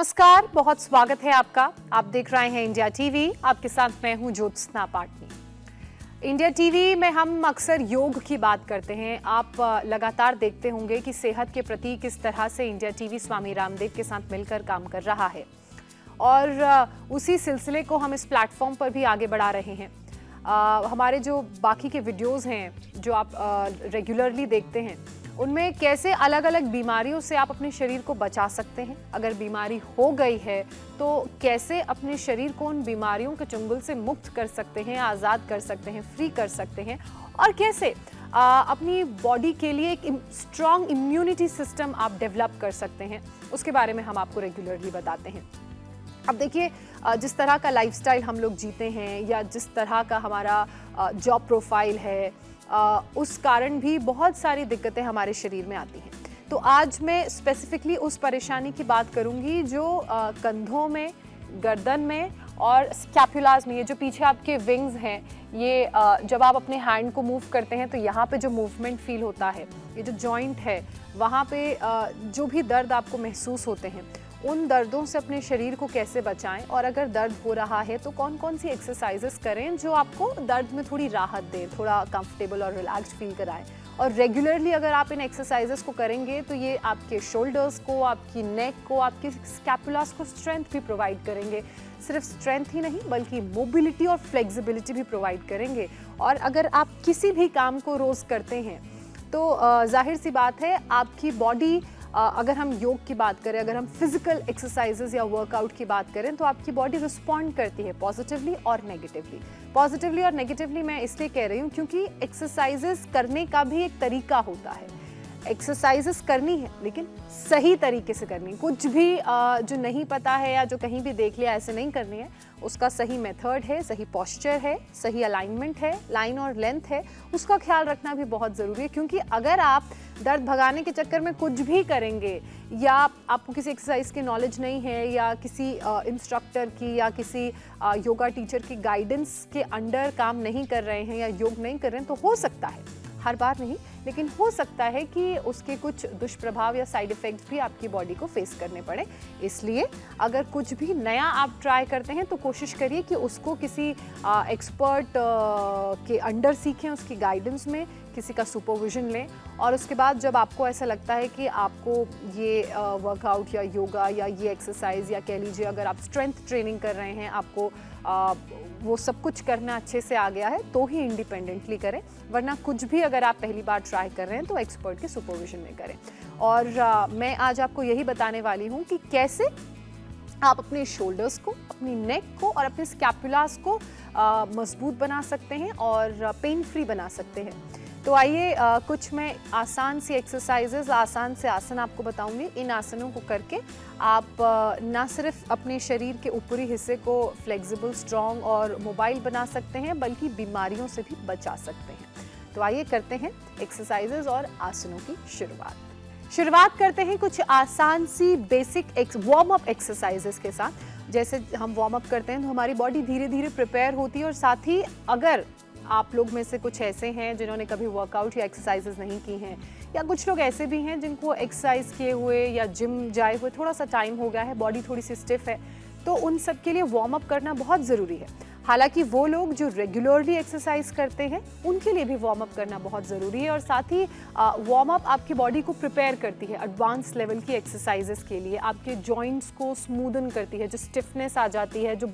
नमस्कार, बहुत स्वागत है आपका। आप देख रहे हैं इंडिया टीवी। आपके साथ मैं हूं ज्योत्सना पाटनी। इंडिया टीवी में हम अक्सर योग की बात करते हैं। आप लगातार देखते होंगे कि सेहत के प्रति किस तरह से इंडिया टीवी स्वामी रामदेव के साथ मिलकर काम कर रहा है और उसी सिलसिले को हम इस प्लेटफॉर्म पर भी आगे बढ़ा रहे हैं। हमारे जो बाकी के वीडियोस हैं जो आप रेगुलरली देखते हैं, उनमें कैसे अलग अलग बीमारियों से आप अपने शरीर को बचा सकते हैं। अगर बीमारी हो गई है तो कैसे अपने शरीर को उन बीमारियों के चंगुल से मुक्त कर सकते हैं, आज़ाद कर सकते हैं, फ्री कर सकते हैं, और कैसे अपनी बॉडी के लिए एक स्ट्रॉन्ग इम्यूनिटी सिस्टम आप डेवलप कर सकते हैं, उसके बारे में हम आपको रेगुलरली बताते हैं। अब देखिए, जिस तरह का लाइफस्टाइल हम लोग जीते हैं या जिस तरह का हमारा जॉब प्रोफाइल है, उस कारण भी बहुत सारी दिक्कतें हमारे शरीर में आती हैं। तो आज मैं स्पेसिफिकली उस परेशानी की बात करूंगी जो कंधों में, गर्दन में और स्कैपुलास में, ये जो पीछे आपके विंग्स हैं, ये जब आप अपने हैंड को मूव करते हैं तो यहाँ पे जो मूवमेंट फील होता है, ये जो जॉइंट है, वहाँ पे जो भी दर्द आपको महसूस होते हैं, उन दर्दों से अपने शरीर को कैसे बचाएं, और अगर दर्द हो रहा है तो कौन कौन सी एक्सरसाइजेस करें जो आपको दर्द में थोड़ी राहत दें, थोड़ा कंफर्टेबल और रिलैक्स्ड फील कराएं। और रेगुलरली अगर आप इन एक्सरसाइजेस को करेंगे तो ये आपके शोल्डर्स को, आपकी नेक को, आपकी स्कैपुलास को स्ट्रेंथ भी प्रोवाइड करेंगे। सिर्फ स्ट्रेंथ ही नहीं बल्कि मोबिलिटी और फ्लेक्सिबिलिटी भी प्रोवाइड करेंगे। और अगर आप किसी भी काम को रोज़ करते हैं तो जाहिर सी बात है आपकी बॉडी, अगर हम योग की बात करें, अगर हम फिजिकल एक्सरसाइजेज या वर्कआउट की बात करें, तो आपकी बॉडी रिस्पॉन्ड करती है पॉजिटिवली और नेगेटिवली। पॉजिटिवली और नेगेटिवली मैं इसलिए कह रही हूँ क्योंकि एक्सरसाइजेज करने का भी एक तरीका होता है। एक्सरसाइजेस करनी है लेकिन सही तरीके से करनी है। कुछ भी जो नहीं पता है या जो कहीं भी देख लिया ऐसे नहीं करनी है। उसका सही मेथड है, सही पोस्चर है, सही अलाइनमेंट है, लाइन और लेंथ है, उसका ख्याल रखना भी बहुत ज़रूरी है। क्योंकि अगर आप दर्द भगाने के चक्कर में कुछ भी करेंगे या आपको किसी एक्सरसाइज की नॉलेज नहीं है या किसी इंस्ट्रक्टर की या किसी योगा टीचर की गाइडेंस के अंडर काम नहीं कर रहे हैं या योग नहीं कर रहे हैं, तो हो सकता है, हर बार नहीं लेकिन हो सकता है कि उसके कुछ दुष्प्रभाव या साइड इफ़ेक्ट्स भी आपकी बॉडी को फेस करने पड़े। इसलिए अगर कुछ भी नया आप ट्राई करते हैं तो कोशिश करिए कि उसको किसी एक्सपर्ट के अंडर सीखें, उसकी गाइडेंस में किसी का सुपरविजन लें। और उसके बाद जब आपको ऐसा लगता है कि आपको ये वर्कआउट या योगा या ये एक्सरसाइज या कह लीजिए अगर आप स्ट्रेंथ ट्रेनिंग कर रहे हैं, आपको वो सब कुछ करना अच्छे से आ गया है, तो ही इंडिपेंडेंटली करें। वरना कुछ भी अगर आप पहली बार ट्राई कर रहे हैं तो एक्सपर्ट के सुपरविजन में करें। और मैं आज आपको यही बताने वाली हूँ कि कैसे आप अपने शोल्डर्स को, अपनी नेक को और अपने स्कैपुलास को मजबूत बना सकते हैं और पेन फ्री बना सकते हैं। तो आइए कुछ मैं आसान सी एक्सरसाइजेज, आसान से आसन आपको बताऊंगी। इन आसनों को करके आप ना सिर्फ अपने शरीर के ऊपरी हिस्से को फ्लेक्सिबल, स्ट्रॉन्ग और मोबाइल बना सकते हैं बल्कि बीमारियों से भी बचा सकते हैं। तो आइए करते हैं एक्सरसाइजेज और आसनों की शुरुआत करते हैं कुछ आसान सी बेसिक वार्म अप एक्सरसाइजेस के साथ। जैसे हम वार्म अप करते हैं तो हमारी बॉडी धीरे धीरे प्रिपेयर होती है। और साथ ही अगर आप लोग में से कुछ ऐसे हैं जिन्होंने कभी वर्कआउट या एक्सरसाइजेज नहीं की हैं, या कुछ लोग ऐसे भी हैं जिनको एक्सरसाइज किए हुए या जिम जाए हुए थोड़ा सा टाइम हो गया है, बॉडी थोड़ी सी स्टिफ है, तो उन सब के लिए वार्म अप करना बहुत ज़रूरी है। हालांकि वो लोग जो रेगुलरली एक्सरसाइज करते हैं उनके लिए भी वार्म अप करना बहुत ज़रूरी है। और साथ ही वार्म अप आपकी बॉडी को प्रिपेयर करती है एडवांस लेवल की एक्सरसाइजेस के लिए, आपके जॉइंट्स को स्मूदन करती है, जो स्टिफनेस आ जाती है, जो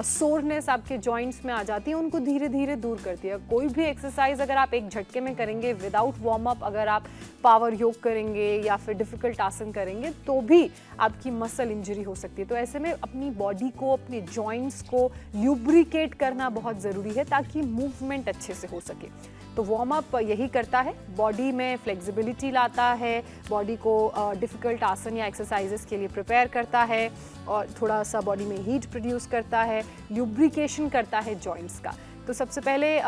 सोरनेस आपके जॉइंट्स में आ जाती है, उनको धीरे धीरे दूर करती है। कोई भी एक्सरसाइज अगर आप एक झटके में करेंगे विदाउट वार्म अप, अगर आप पावर योग करेंगे या फिर डिफिकल्ट आसन करेंगे तो भी आपकी मसल इंजरी हो सकती है। तो ऐसे में अपनी बॉडी को, अपने जॉइंट्स को लुब्रिकेट करना बहुत ज़रूरी है ताकि मूवमेंट अच्छे से हो सके। तो वार्म अप यही करता है, बॉडी में फ्लेक्सिबिलिटी लाता है, बॉडी को डिफ़िकल्ट आसन या एक्सरसाइजेस के लिए प्रिपेयर करता है और थोड़ा सा बॉडी में हीट प्रोड्यूस करता है, ल्यूब्रिकेशन करता है जॉइंट्स का। तो सबसे पहले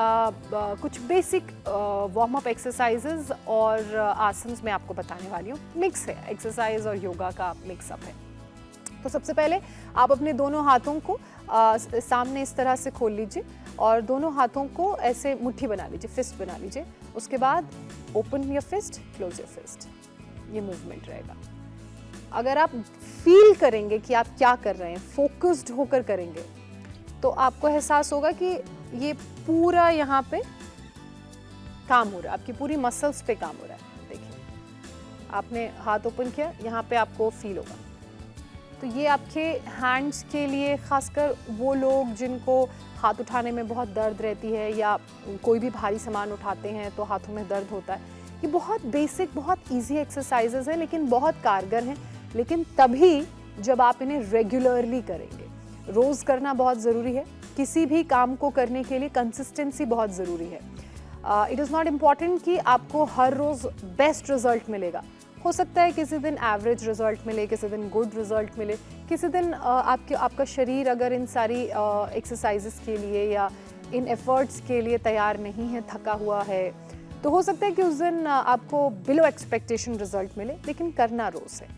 कुछ बेसिक वार्म अप एक्सरसाइजेस और आसन्स मैं आपको बताने वाली हूँ। मिक्स है, एक्सरसाइज और योगा का मिक्सअप है। तो सबसे पहले आप अपने दोनों हाथों को सामने इस तरह से खोल लीजिए और दोनों हाथों को ऐसे मुट्ठी बना लीजिए, फिस्ट बना लीजिए। उसके बाद open your fist, close your fist, ये मूवमेंट रहेगा। अगर आप फील करेंगे कि आप क्या कर रहे हैं, फोकस्ड होकर करेंगे, तो आपको एहसास होगा कि ये पूरा यहाँ पे काम हो रहा है, आपकी पूरी मसल्स पे काम हो रहा है। देखिए आपने हाथ ओपन किया, यहाँ पे आपको फील होगा। तो ये आपके हैंड्स के लिए, खासकर वो लोग जिनको हाथ उठाने में बहुत दर्द रहती है या कोई भी भारी सामान उठाते हैं तो हाथों में दर्द होता है, ये बहुत बेसिक, बहुत इजी एक्सरसाइजेज हैं, लेकिन बहुत कारगर हैं। लेकिन तभी जब आप इन्हें रेगुलरली करेंगे। रोज़ करना बहुत ज़रूरी है। किसी भी काम को करने के लिए कंसिस्टेंसी बहुत ज़रूरी है। इट इज़ नॉट इम्पॉर्टेंट कि आपको हर रोज़ बेस्ट रिजल्ट मिलेगा। हो सकता है किसी दिन एवरेज रिजल्ट मिले, किसी दिन गुड रिजल्ट मिले, किसी दिन आपका शरीर अगर इन सारी एक्सरसाइजेस के लिए या इन एफर्ट्स के लिए तैयार नहीं है, थका हुआ है, तो हो सकता है कि उस दिन आपको बिलो एक्सपेक्टेशन रिजल्ट मिले। लेकिन करना रोज़ है।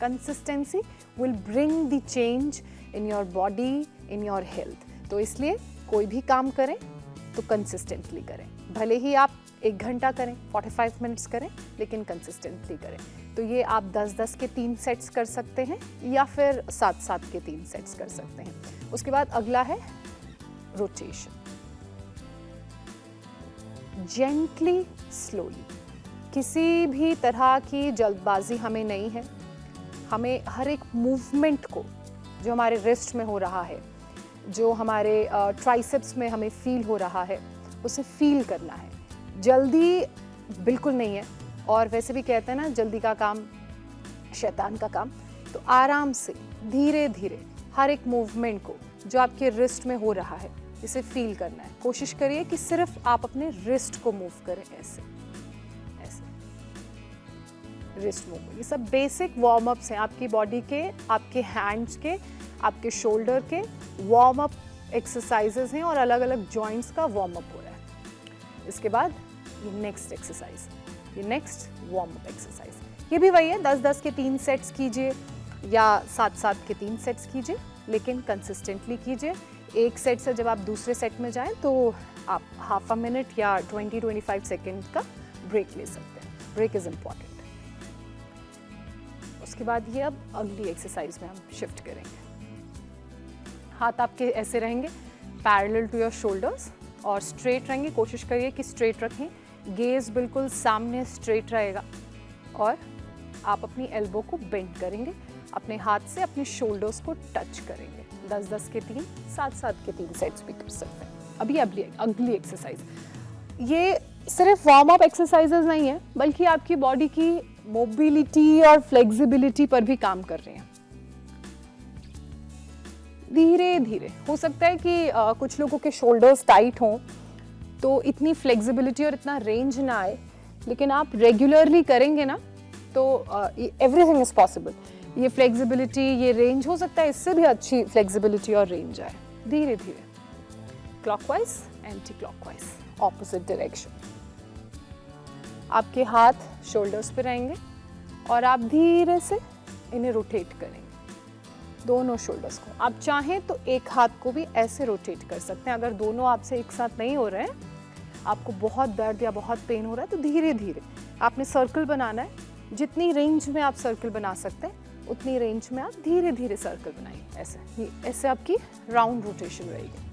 Consistency will bring the change in your body, in your health. तो इसलिए कोई भी काम करें तो कंसिस्टेंटली करें। भले ही आप 1 घंटा करें, 45 मिनट्स करें, लेकिन कंसिस्टेंटली करें। तो ये आप 10-10 के 3 सेट्स कर सकते हैं या फिर 7-7 के 3 सेट्स कर सकते हैं। उसके बाद अगला है रोटेशन। Gently, slowly. किसी भी तरह की जल्दबाजी हमें नहीं है। हमें हर एक मूवमेंट को, जो हमारे रिस्ट में हो रहा है, जो हमारे ट्राइसेप्स में हमें फील हो रहा है, उसे फील करना है। जल्दी बिल्कुल नहीं है। और वैसे भी कहते हैं ना, जल्दी का काम शैतान का काम। तो आराम से, धीरे धीरे हर एक मूवमेंट को जो आपके रिस्ट में हो रहा है, इसे फील करना है। कोशिश करिए कि सिर्फ आप अपने रिस्ट को मूव करें, ऐसे ऐसे रिस्ट मूव। ये सब बेसिक वार्म अप्स हैं आपकी बॉडी के, आपके हैंड्स के, आपके शोल्डर के वार्म अप एक्सरसाइजेज हैं और अलग अलग जॉइंट्स का वार्म अप हो रहा है। इसके बाद ये नेक्स्ट एक्सरसाइज, ये नेक्स्ट वार्म अप एक्सरसाइज, ये भी वही है। 10-10 के 3 सेट्स कीजिए या 7-7 के 3 सेट्स कीजिए, लेकिन कंसिस्टेंटली कीजिए। एक सेट से जब आप दूसरे सेट में जाएं तो आप हाफ अ मिनट या 20-25 सेकेंड का ब्रेक ले सकते हैं। Break is important. उसके बाद ये अब अगली एक्सरसाइज में हम शिफ्ट करेंगे। हाथ आपके ऐसे रहेंगे पैरेलल टू योर शोल्डर्स और स्ट्रेट रहेंगे। कोशिश करिए कि स्ट्रेट रखें, गेज बिल्कुल सामने स्ट्रेट रहेगा और आप अपनी एल्बो को बेंड करेंगे। अपने हाथ से अपने शोल्डर्स को टच करेंगे। 10-10 के 3, 7-7 के 3 सेट्स भी कर सकते हैं। अभी अगली एक्सरसाइज, ये सिर्फ वार्म अप एक्सरसाइजेज नहीं है, बल्कि आपकी बॉडी की मोबिलिटी और फ्लेक्सिबिलिटी पर भी काम कर रहे हैं। धीरे धीरे, हो सकता है कि कुछ लोगों के शोल्डर्स टाइट हों तो इतनी फ्लेक्सिबिलिटी और इतना रेंज ना आए, लेकिन आप रेगुलरली करेंगे ना तो एवरीथिंग इज पॉसिबल। ये फ्लेक्सिबिलिटी, ये रेंज, हो सकता है इससे भी अच्छी फ्लेक्सिबिलिटी और रेंज आए। धीरे धीरे, clockwise, anti clockwise, opposite direction. आपके हाथ शोल्डर्स पे रहेंगे और आप धीरे से इन्हें रोटेट करेंगे, दोनों शोल्डर्स को। आप चाहें तो एक हाथ को भी ऐसे रोटेट कर सकते हैं। अगर दोनों आपसे एक साथ नहीं हो रहे हैं, आपको बहुत दर्द या बहुत पेन हो रहा है, तो धीरे धीरे आपने सर्कल बनाना है। जितनी रेंज में आप सर्कल बना सकते हैं, उतनी रेंज में आप धीरे धीरे सर्कल बनाइए। ऐसे आपकी राउंड रोटेशन रहेगी।